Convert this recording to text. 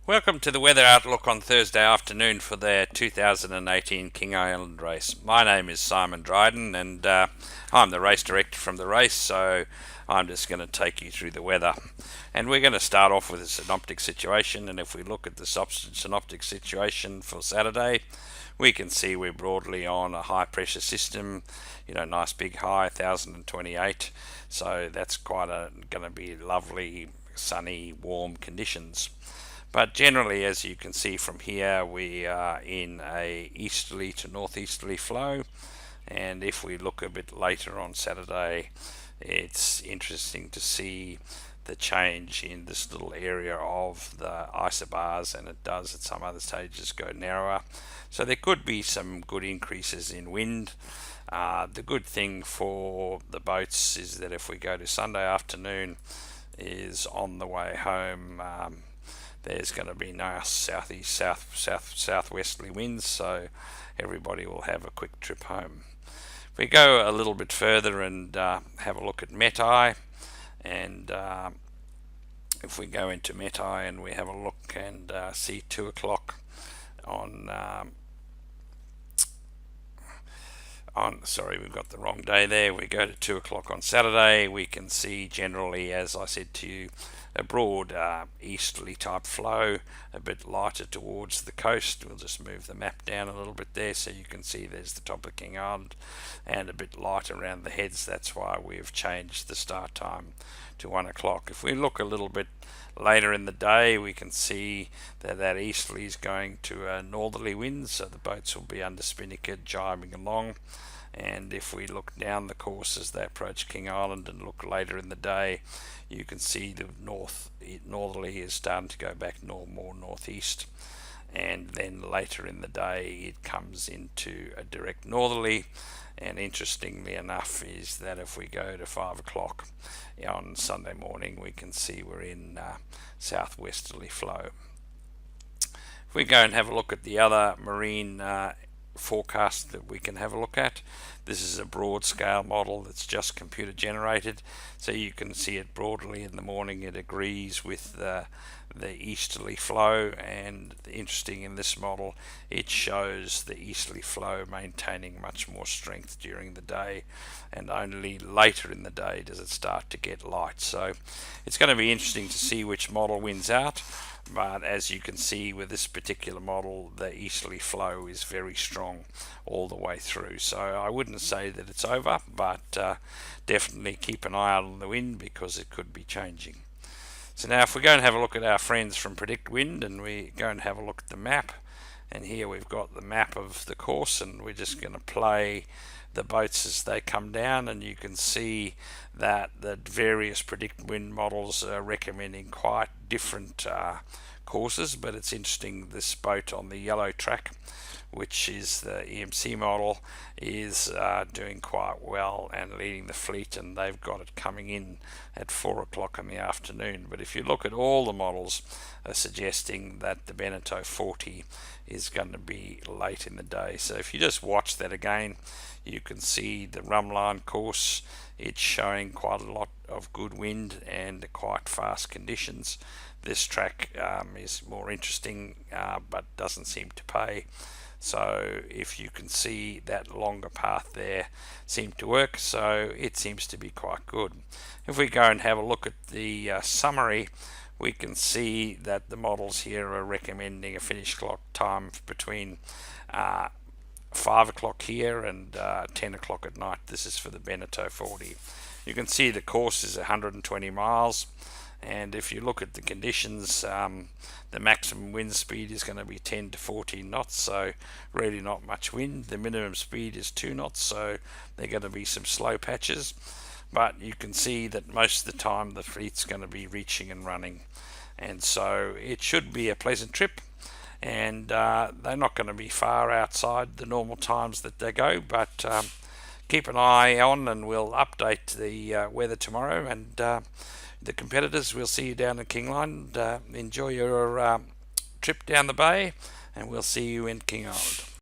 Welcome to the weather outlook on Thursday afternoon for the 2018 King Island race. My name is Simon Dryden and I'm the race director from the race, so I'm just going to take you through the weather. And we're going to start off with a synoptic situation, and if we look at the synoptic situation for Saturday, we can see we're broadly on a high pressure system, nice big high, 1028, so that's going to be lovely, sunny, warm conditions. But generally, as you can see from here, we are in a easterly to northeasterly flow. And if we look a bit later on Saturday, it's interesting to see the change in this little area of the isobars, and it does at some other stages go narrower. So there could be some good increases in wind. The good thing for the boats is that if we go to Sunday afternoon, is on the way home, there's going to be nice southwesterly winds, so everybody will have a quick trip home. If we go a little bit further and have a look at Metai, and if we go into Metai and we have a look and see 2 o'clock sorry, we've got the wrong day there. We go to 2 o'clock on Saturday, we can see generally, as I said to you, a broad easterly type flow, a bit lighter towards the coast. We'll just move the map down a little bit there so you can see there's the top of King Island, and a bit light around the heads. That's why we've changed the start time to 1 o'clock. If we look a little bit later in the day, we can see that easterly is going to a northerly wind, so the boats will be under spinnaker jibing along. And if we look down the course as they approach King Island and look later in the day, you can see the northerly is starting to go back more northeast, and then later in the day it comes into a direct northerly. And interestingly enough is that if we go to 5 o'clock on Sunday morning, we can see we're in southwesterly flow. If we go and have a look at the other marine forecast that we can have a look at, this is a broad scale model that's just computer generated, so you can see it broadly in the morning. It agrees with the easterly flow, and interesting in this model, it shows the easterly flow maintaining much more strength during the day, and only later in the day does it start to get light. So it's going to be interesting to see which model wins out. But as you can see with this particular model, the easterly flow is very strong all the way through. So I wouldn't say that it's over, but definitely keep an eye out on the wind because it could be changing. So now if we go and have a look at our friends from Predict Wind, and we go and have a look at the map, and here we've got the map of the course, and we're just going to play the boats as they come down, and you can see that the various Predict Wind models are recommending quite different courses. But it's interesting, this boat on the yellow track, which is the EMC model, is doing quite well and leading the fleet, and they've got it coming in at 4 o'clock in the afternoon. But if you look at all the models, are suggesting that the Beneteau 40 is going to be late in the day. So if you just watch that again, you can see the Rumline course, it's showing quite a lot of good wind and quite fast conditions. This track is more interesting, but doesn't seem to pay. So if you can see that longer path there seemed to work, so it seems to be quite good. If we go and have a look at the summary, we can see that the models here are recommending a finish clock time between 5 o'clock here and 10 o'clock at night. This is for the Beneteau 40. You can see the course is 120 miles, and if you look at the conditions, the maximum wind speed is going to be 10 to 14 knots, so really not much wind. The minimum speed is 2 knots, so there are going to be some slow patches, but you can see that most of the time the fleet's going to be reaching and running, and so it should be a pleasant trip. And they're not going to be far outside the normal times that they go, but keep an eye on, and we'll update the weather tomorrow. And the competitors, we'll see you down in KingIsland. Enjoy your trip down the bay, and we'll see you in King Island.